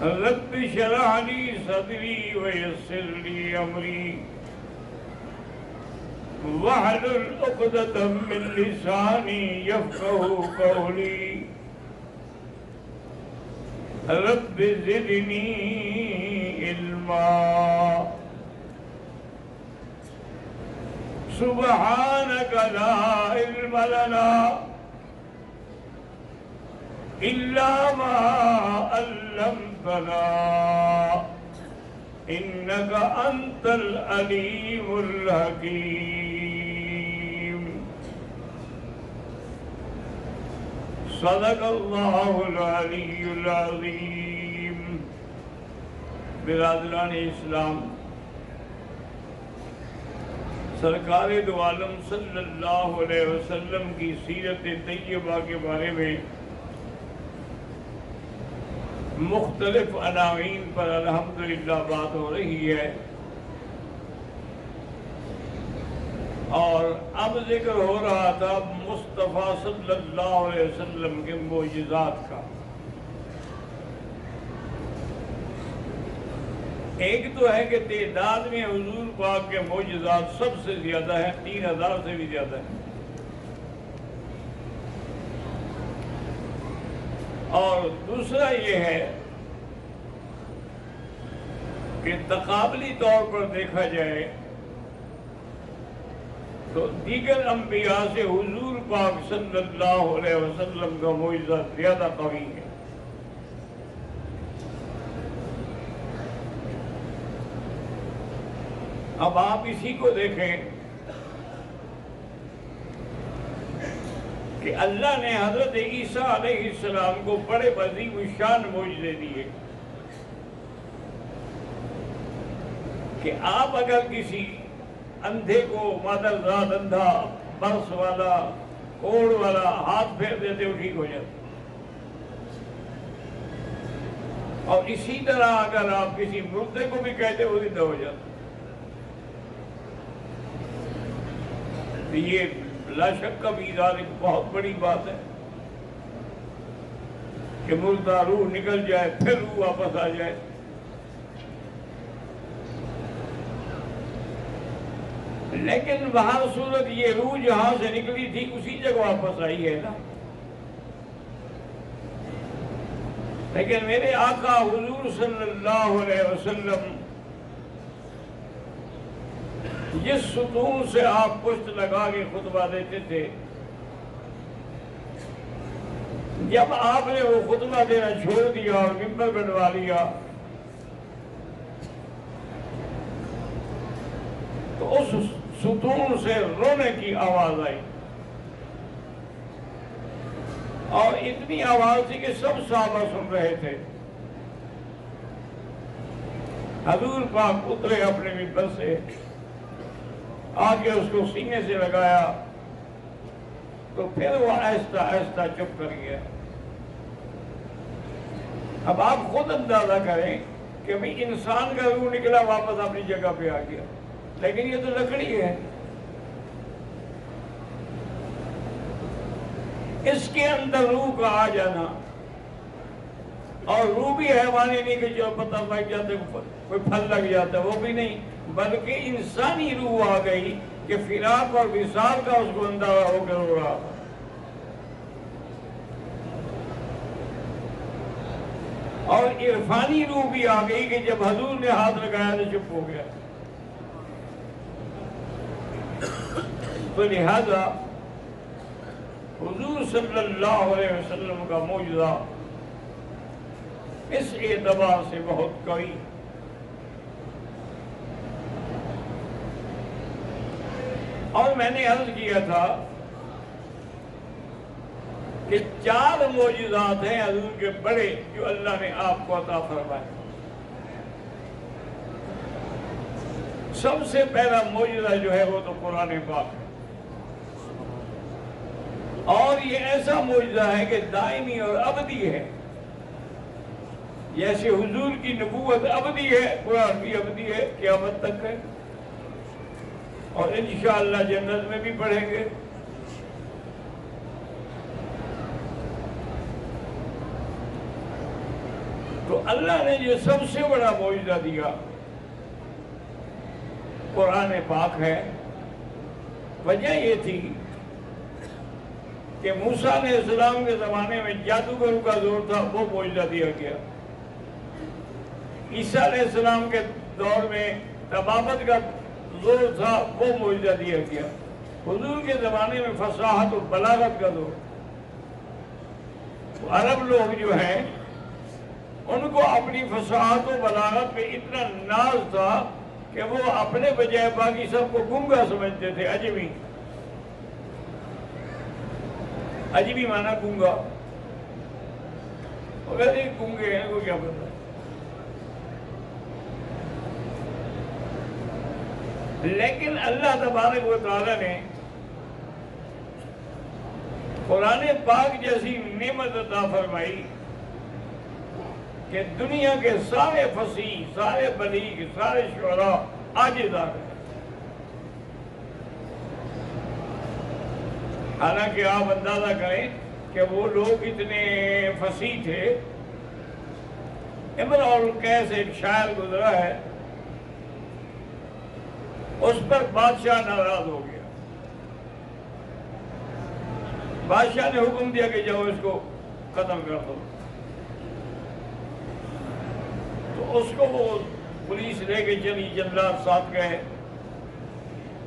رب اشرح لي صدري ويسر لي أمري واحلل عقدة من لساني يفقهوا قولي رب زدني علما سبحانك لا علم لنا إلا ما علمتنا إنك أنت العليم الحكيم صدق الله العلي العظيم. برادران اسلام، سرکار دو عالم صلی اللہ علیہ وسلم کی سیرت طیبہ کے بارے میں مختلف عناوین پر الحمدللہ بات ہو رہی ہے، اور اب ذکر ہو رہا تھا مصطفیٰ صلی اللہ علیہ وسلم کے معجزات کا۔ ایک تو ہے کہ تعداد میں حضور پاک کے معجزات سب سے زیادہ ہیں، 3000 سے بھی زیادہ ہیں، اور دوسرا یہ ہے کہ تقابلی طور پر دیکھا جائے تو دیگر انبیاء سے حضور پاک صلی اللہ علیہ وسلم کا معجزہ زیادہ قوی ہے۔ اب آپ اسی کو دیکھیں کہ اللہ نے حضرت عیسیٰ علیہ السلام کو بڑے عظیم الشان معجزے دیے کہ آپ اگر کسی اندھے کو مادرزاد اندھا، برس والا، کوڑ والا ہاتھ پھیر دیتے وہ ٹھیک ہو جاتا، اور اسی طرح اگر آپ کسی مردے کو بھی کہتے وہ زندہ ہو جاتا۔ یہ لا شک کا بھی ایک بہت بڑی بات ہے کہ مردہ روح نکل جائے پھر روح واپس آ جائے۔ لیکن بہر صورت یہ روح جہاں سے نکلی تھی اسی جگہ واپس آئی ہے نا۔ لیکن میرے آقا حضور صلی اللہ علیہ وسلم جس ستون سے آپ پشت لگا کے خطبہ دیتے تھے، جب آپ نے وہ خطبہ دینا چھوڑ دیا اور ممبر بنوا لیا تو اس ستون سے رونے کی آواز آئی، اور اتنی آواز تھی کہ سب صحابہ سن رہے تھے۔ حضور پاک اترے اپنے ممبر سے، آگے اس کو سینے سے لگایا تو پھر وہ آہستہ آہستہ چپ کر گیا۔ اب آپ خود اندازہ کریں کہ انسان کا روح نکلا واپس اپنی جگہ پہ آ گیا، لیکن یہ تو لکڑی ہے، اس کے اندر روح کا آ جانا، اور روح بھی حیوانی نہیں کہ جو پتہ لگ جاتے کوئی پھل لگ جاتا، وہ بھی نہیں، بلکہ انسانی روح آ گئی کہ فراق اور وصال کا اس کو اندازہ ہو کر رو رہا تھا۔ اور عرفانی روح بھی آ گئی کہ جب حضور نے ہاتھ لگایا تو چپ ہو گیا۔ تو لہذا حضور صلی اللہ علیہ وسلم کا معجزہ اس اعتبار سے بہت قوی۔ اور میں نے عرض کیا تھا کہ 4 معجزات ہیں حضور کے بڑے جو اللہ نے آپ کو عطا فرمائے۔ سب سے پہلا معجزہ جو ہے وہ تو قرآن پاک ہے، اور یہ ایسا معجزہ ہے کہ دائمی اور ابدی ہے۔ جیسے حضور کی نبوت ابدی ہے، قرآن بھی ابدی ہے، قیامت تک ہے، اور انشاءاللہ جنت میں بھی پڑھیں گے۔ تو اللہ نے جو سب سے بڑا معجزہ دیا قرآن پاک ہے. وجہ یہ تھی کہ موسیٰ علیہ السلام کے زمانے میں جادوگروں کا زور تھا، وہ معجزہ دیا گیا. عیسیٰ علیہ السلام کے دور میں طبابت کا زور تھا، وہ معجزہ دیا گیا. حضور کے زمانے میں فصاحت و بلاغت کا زور. عرب لوگ جو ہیں ان کو اپنی فصاحت و بلاغت پہ اتنا ناز تھا کہ وہ اپنے بجائے باقی سب کو گنگا سمجھتے تھے. عجمی، عجمی معنی گنگا. وہ کہتے ہیں گنگے ہیں، کو کیا پتا. لیکن اللہ تبارک و تعالیٰ نے قرآن پاک جیسی نعمت عطا فرمائی کہ دنیا کے سارے فصیح، سارے بلیغ، سارے شعراء عاجز آ گئے. حالانکہ آپ اندازہ کریں کہ وہ لوگ اتنے فصیح تھے. امرؤ القیس ایک شاعر گزرا ہے، اس پر بادشاہ ناراض ہو گیا. بادشاہ نے حکم دیا کہ جاؤ اس کو ختم کر دو. تو اس کو وہ پولیس لے کے چلی، جنرال ساتھ گئے.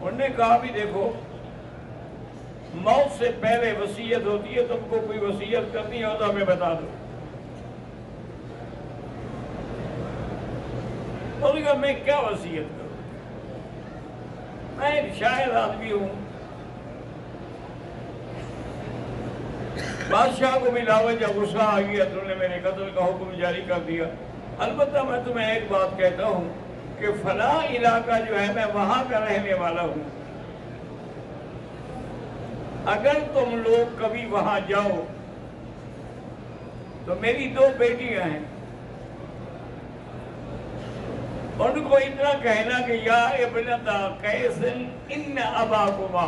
انہوں نے کہا بھی دیکھو، موت سے پہلے وصیت ہوتی ہے، تم کو کوئی وصیت کرنی ہو تو ہمیں بتا دو. انہوں نے کہا میں کیا وصیت کروں، میں ایک شاعر آدمی ہوں. بادشاہ کو بھی لاوجہ غصہ آ گیا، تو نے میرے قتل کا حکم جاری کر دیا. البتہ میں تمہیں ایک بات کہتا ہوں کہ فلاں علاقہ جو ہے میں وہاں کا رہنے والا ہوں. اگر تم لوگ کبھی وہاں جاؤ تو میری 2 بیٹیاں ہیں، ان کو اتنا کہنا کہ یا ابنتا قیس ان اباکما.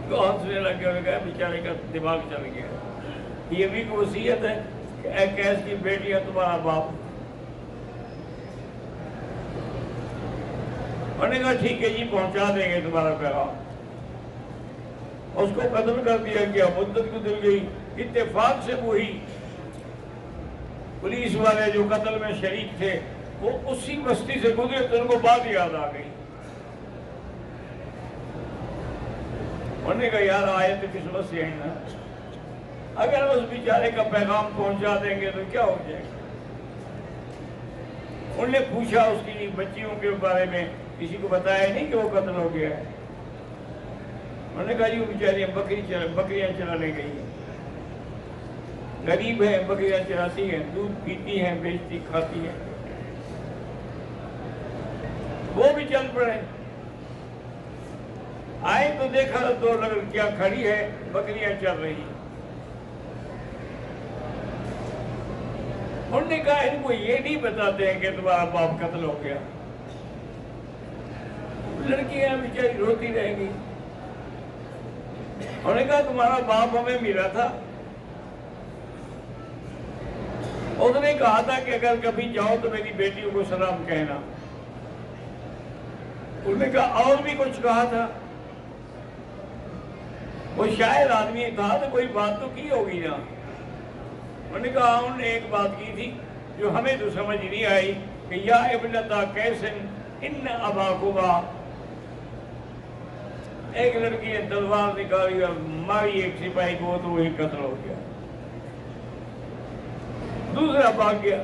تو ہنسنے لگ گیا، کہا بیچارے کا دماغ چل گیا. یہ بھی کوئی وصیت ہے کہ اے قیس کی بیٹیاں تمہارا باپ. انہوں نے کہا ٹھیک ہے جی، پہنچا دیں گے تمہارا پیغام. اس کو قتل کر دیا گیا. مدت گزر گئی. اتفاق سے وہی پولیس والے جو قتل میں شریک تھے وہ اسی بستی سے گزرے تو ان کو بات یاد آ گئی. انہوں نے کہا یار آئے تو قسمت سے ہیں نا، اگر اس بیچارے کا پیغام پہنچا دیں گے تو کیا ہو جائے گا. انہوں نے پوچھا اس کی بچیوں کے بارے میں، کسی کو بتایا نہیں کہ وہ قتل ہو گیا ہے. انہوں نے کہا جی وہ بیچاریاں بکریاں چرانے گئی ہیں، غریب ہیں، بکریاں چراتی ہیں، دودھ پیتی ہیں، بیچتی کھاتی ہیں. وہ بھی چل پڑے. آئے تو دیکھا 2 لڑکیاں کھڑی ہے، بکریاں چل رہی ہیں. انہوں نے کہا ان کو یہ نہیں بتاتے ہیں کہ تمہارا باپ قتل ہو گیا. لڑکیاں بیچاری روتی رہ گئی. انہوں نے کہا تمہارا باپ ہمیں ملا تھا، اس نے کہا تھا کہ اگر کبھی جاؤ تو میری بیٹیوں کو سلام کہنا. انہوں نے کہا اور بھی کچھ کہا تھا. وہ شاعر آدمی تھا تو کوئی بات تو کی ہوگی نا. انہوں نے کہا انہوں نے ایک بات کی تھی جو ہمیں تو سمجھ نہیں آئی کہ یا ابنتا قیس ان اباکما. ایک لڑکی نے تلوار نکالی اور ماری ایک سپاہی کو تو وہی قتل ہو گیا. دوسرا بھاگ گیا.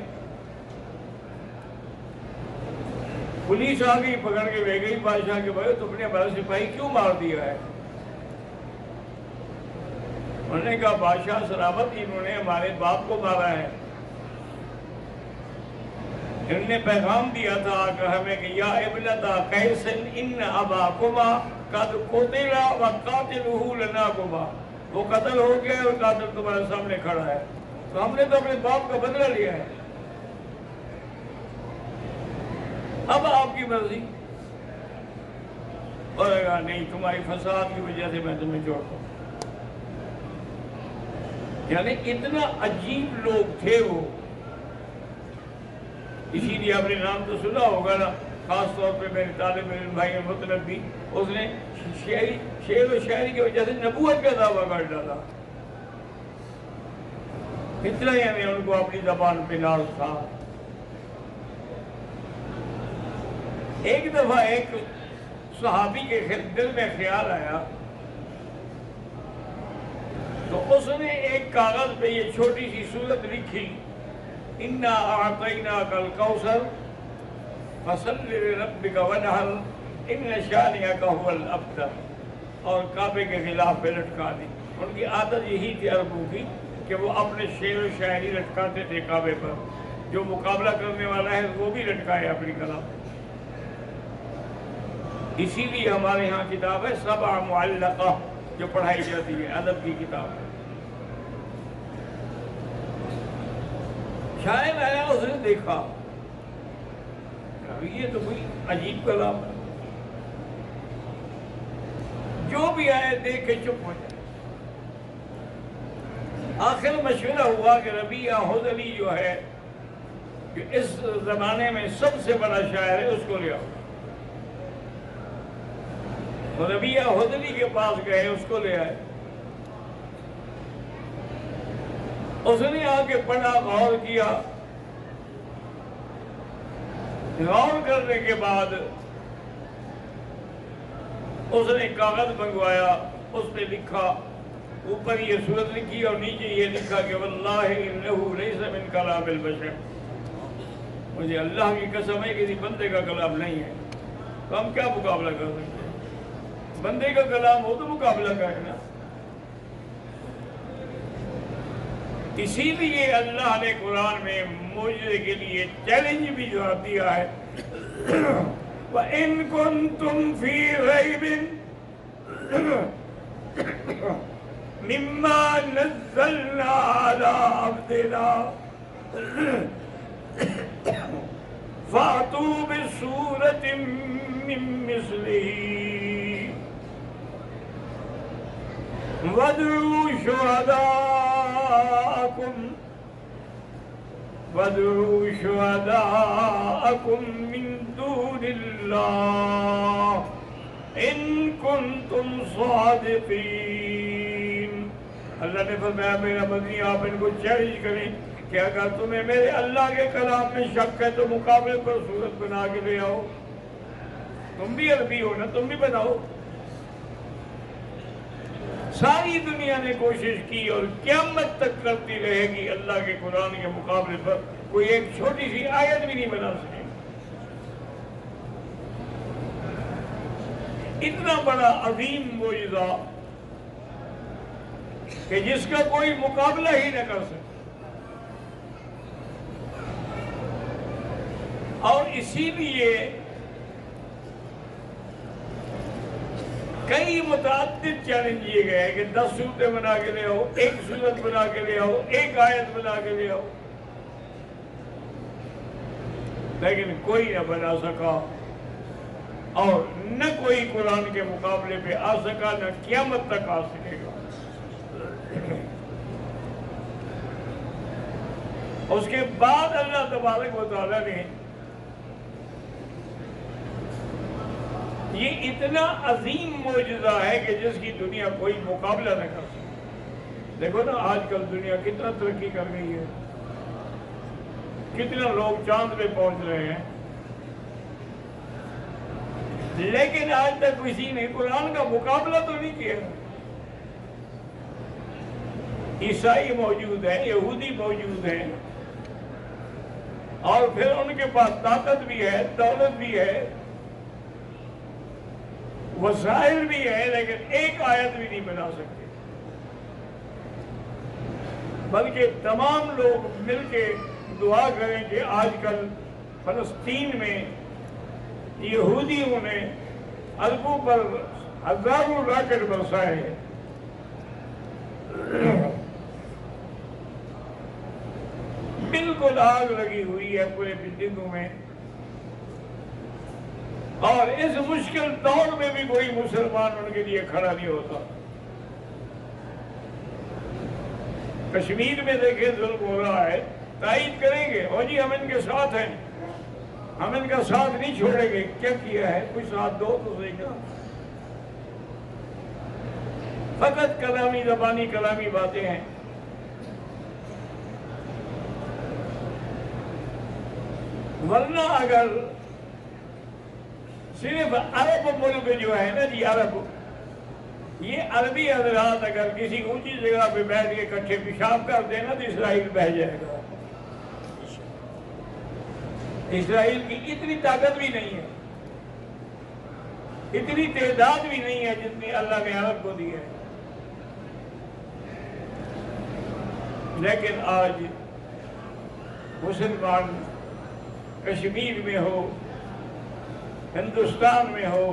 پولیس آ گئی، پکڑ کے لے گئی بادشاہ کے بھائی تم نے ہمارا سپاہی کیوں مار دیا ہے. انہوں نے کہا بادشاہ سلامت، انہوں نے ہمارے باپ کو مارا ہے. انہوں نے پیغام دیا تھا کہ ہمیں کہ یا ابنتا قیس ان اباکما قد قتل وقاتلہ لناکما. وہ قتل ہو گیا اور قاتل تمہارے سامنے کھڑا ہے، تو ہم نے تو اپنے باپ کا بدلہ لیا ہے، اب آپ کی مرضی. اور نہیں، تمہاری فساد کی وجہ سے میں تمہیں چھوڑتا ہوں. یعنی اتنا عجیب لوگ تھے وہ. اسی لیے آپ نے نام تو سنا ہوگا نا، خاص طور پہ میرے طالب علم بھائی مطلب بھی، اس نے شعر و شاعری کی وجہ سے نبوت کا دعویٰ کر ڈالا. اتنا یعنی ان کو اپنی زبان پہ ناز تھا. ایک دفعہ ایک صحابی کے دل میں خیال آیا تو اس نے ایک کاغذ پہ یہ چھوٹی سی سورت لکھی، اِنَّا أَعْطَيْنَاكَ الْكَوْثَرَ فَصَلِّ لِرَبِّكَ وَانْحَرْ إِنَّ شَانِئَكَ هُوَ الْأَبْتَرُ، اور کعبے کے خلاف پہ لٹکا دی. ان کی عادت یہی تھی عربوں کی کہ وہ اپنے شعر و شاعری لٹکاتے تھے کعبے پر. جو مقابلہ کرنے والا ہے وہ بھی لٹکائے اپنی کلام. اسی لیے ہمارے ہاں کتاب ہے سبع معلقہ جو پڑھائی جاتی ہے، ادب کی کتاب ہے. شاعر آیا، اس نے دیکھا یہ تو کوئی عجیب کلام ہے. جو بھی آئے دیکھ کے چپ ہو جائے. آخر مشورہ ہوا کہ ربیعہ حضلی جو ہے، جو اس زمانے میں سب سے بڑا شاعر ہے، اس کو لے آؤ. ربیعہ حضلی کے پاس گئے، اس کو لے آئے. اس نے آ کے پڑھا، غور کیا. غور کرنے کے بعد اس نے کاغذ منگوایا، اس پہ لکھا، اوپر یہ سورت لکھی اور نیچے یہ لکھا کہ واللہ انہ لیس من کلام البشر، مجھے اللہ کی قسم ہے کہ کسی بندے کا کلام نہیں ہے. تو ہم کیا مقابلہ کر سکتے ہیں؟ بندے کا کلام ہو تو مقابلہ کرے نا. اسی لیے اللہ نے قرآن میں معجزے کے لیے چیلنج بھی جو دیا ہے، وَإِن كُنتُمْ فِي رَيْبٍ مِّمَّا نَزَّلْنَا عَلَىٰ عَبْدِنَا فَأْتُوا بِسُورَةٍ مِّن مِّثْلِهِ وَادْعُوا شُهَدَاءَكُم مِّن دُونِ اللَّهِ إِن كُنتُمْ صَادِقِينَ. اللہ نے فرمایا میرا بندی آپ ان کو چیلنج کریں کہ اگر تمہیں میرے اللہ کے کلام میں شک ہے تو مقابلے پر صورت بنا کے لے آؤ. تم بھی عربی ہو نا، تم بھی بناؤ. ساری دنیا نے کوشش کی اور قیامت تک کرتی رہے گی، اللہ کے قرآن کے مقابلے پر کوئی ایک چھوٹی سی آیت بھی نہیں بنا سکے. اتنا بڑا عظیم معجزہ کہ جس کا کوئی مقابلہ ہی نہ کر سکے. اور اسی لیے کئی متعدد چیلنج دیے گئے ہیں کہ 10 صورتیں بنا کے لے آؤ، ایک صورت بنا کے لے آؤ، ایک آیت بنا کے لے آؤ. لیکن کوئی نہ بنا سکا اور نہ کوئی قرآن کے مقابلے پہ آ سکا، نہ قیامت تک آ سکے گا. اس کے بعد اللہ تبارک و تعالیٰ نے یہ اتنا عظیم معجزہ ہے کہ جس کی دنیا کوئی مقابلہ نہ کر سکے. دیکھو نا آج کل دنیا کتنا ترقی کر گئی ہے، کتنا لوگ چاند پہ پہنچ رہے ہیں، لیکن آج تک کسی نے قرآن کا مقابلہ تو نہیں کیا. عیسائی موجود ہیں، یہودی موجود ہیں، اور پھر ان کے پاس طاقت بھی ہے، دولت بھی ہے، وسائل بھی ہے، لیکن ایک آیت بھی نہیں بنا سکتے. بلکہ تمام لوگ مل کے دعا کریں کہ آج کل فلسطین میں یہودیوں نے اربوں پر ہزاروں راکٹ برسائے ہیں. بالکل آگ لگی ہوئی ہے پورے بلڈنگوں میں، اور اس مشکل دور میں بھی کوئی مسلمان ان کے لیے کھڑا نہیں ہوتا. کشمیر میں دیکھیں ظلم ہو رہا ہے، تائید کریں گے اور جی ہم ان کے ساتھ ہیں، ہم ان کا ساتھ نہیں چھوڑیں گے. کیا کیا ہے؟ کوئی ساتھ دو تو صحیح نا. فقط کلامی زبانی کلامی باتیں ہیں. ورنہ اگر صرف عرب ملک جو ہے نا جی، عرب، یہ عربی حضرات اگر کسی اونچی جگہ پہ بیٹھ کے اکٹھے پیشاب کر دینا تو اسرائیل بہ جائے گا. اسرائیل کی اتنی طاقت بھی نہیں ہے، اتنی تعداد بھی نہیں ہے جتنی اللہ نے عرب کو دی ہے. لیکن آج مسلمان کشمیر میں ہو، ہندوستان میں ہو،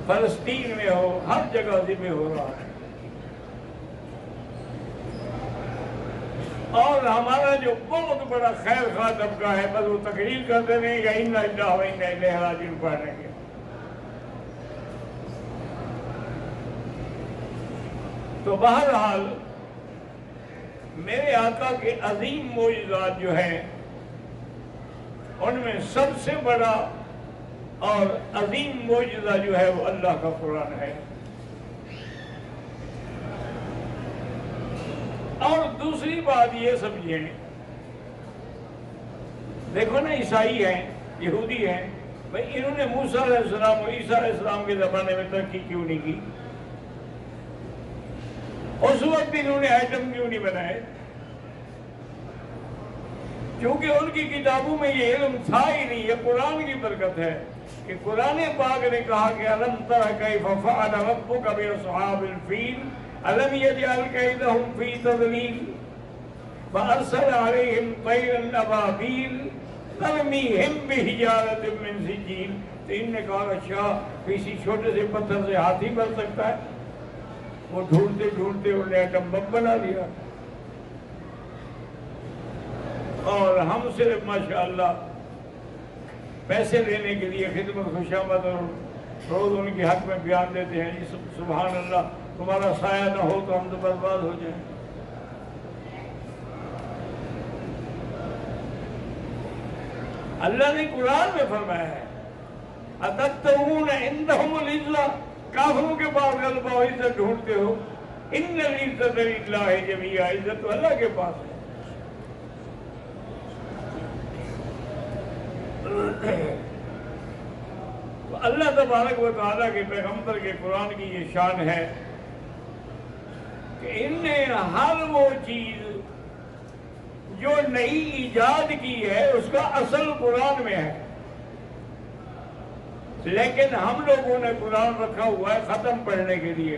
فلسطین میں ہو، ہر جگہ ذمہ ہو رہا ہے. اور ہمارا جو بہت بڑا خیر خواہ طبقہ ہے، بس وہ تقریر کرتے رہیں گا اِنَّا لِلَّهِ وَإِنَّا إِلَيْهِ رَاجِعُونَ پڑھنے کے. تو بہرحال میرے آقا کے عظیم معجزات جو ہیں ان میں سب سے بڑا اور عظیم معجزہ جو ہے وہ اللہ کا قرآن ہے. اور دوسری بات یہ سمجھیں، دیکھو نا عیسائی ہیں، یہودی ہیں، بھئی انہوں نے موسیٰ علیہ السلام اور عیسیٰ علیہ السلام کے زمانے میں ترقی کیوں نہیں کی؟ اس وقت انہوں نے ایٹم کیوں نہیں بنائے؟ کیونکہ ان کی کتابوں میں یہ علم تھا ہی نہیں. یہ قرآن کی برکت ہے کہ قرآن پاک نے کہا کہ أَلَمْ تَرَ كَيْفَ فَعَلَ رَبُّكَ بِأَصْحَابِ الْفِيلِ أَلَمْ يَجْعَلْ كَيْدَهُمْ فِي تَضْلِيلٍ فَأَرْسَلَ عَلَيْهِمْ طَيْرًا أَبَابِيلَ تَرْمِيهِمْ بِحِجَارَةٍ مِّن سِجِّيلٍ. تو ان نے کہا اچھا کسی چھوٹے سے پتھر سے ہاتھی بن سکتا ہے؟ وہ ڈھونڈتے ڈھونڈتے انہوں نے ایٹم بم بنا دیا. اور ہم صرف ماشاءاللہ پیسے لینے کے لیے خدمت خوشامد اور روز ان کے حق میں بیان دیتے ہیں، سبحان اللہ تمہارا سایہ نہ ہو تو ہم تو برباد ہو جائیں. اللہ نے قرآن میں فرمایا ہے أَتَبْتَغُونَ عِندَهُمُ الْعِزَّةَ، کافروں کے پاس غلبہ و عزت ڈھونڈتے ہو. إِنَّ الْعِزَّةَ لِلَّهِ جَمِيعًا، عزت تو اللہ کے پاس ہے. تو اللہ تبارک و تعالیٰ کے پیغمبر کے قرآن کی یہ شان ہے کہ ان نے ہر وہ چیز جو نئی ایجاد کی ہے اس کا اصل قرآن میں ہے. لیکن ہم لوگوں نے قرآن رکھا ہوا ہے ختم پڑھنے کے لیے.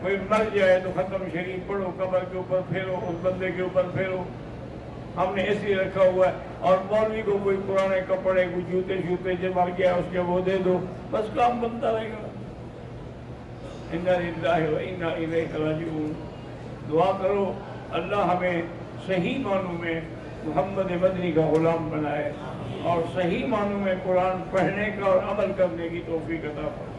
کوئی مر جائے تو ختم شریف پڑھو، قبر کے اوپر پھیرو، اس بندے کے اوپر پھیرو. ہم نے ایسے رکھا ہوا ہے. اور مولوی کو کوئی پرانے کپڑے، کوئی جوتے شوتے جو مر گیا اس کے وہ دے دو، بس کام بنتا رہے گا. اِنَّا لِلَّهِ وَإِنَّا إِلَيْهِ رَاجِعُونَ. دعا کرو اللہ ہمیں صحیح معنوں میں محمد مدنی کا غلام بنائے اور صحیح معنوں میں قرآن پڑھنے کا اور عمل کرنے کی توفیق عطا فرمائے.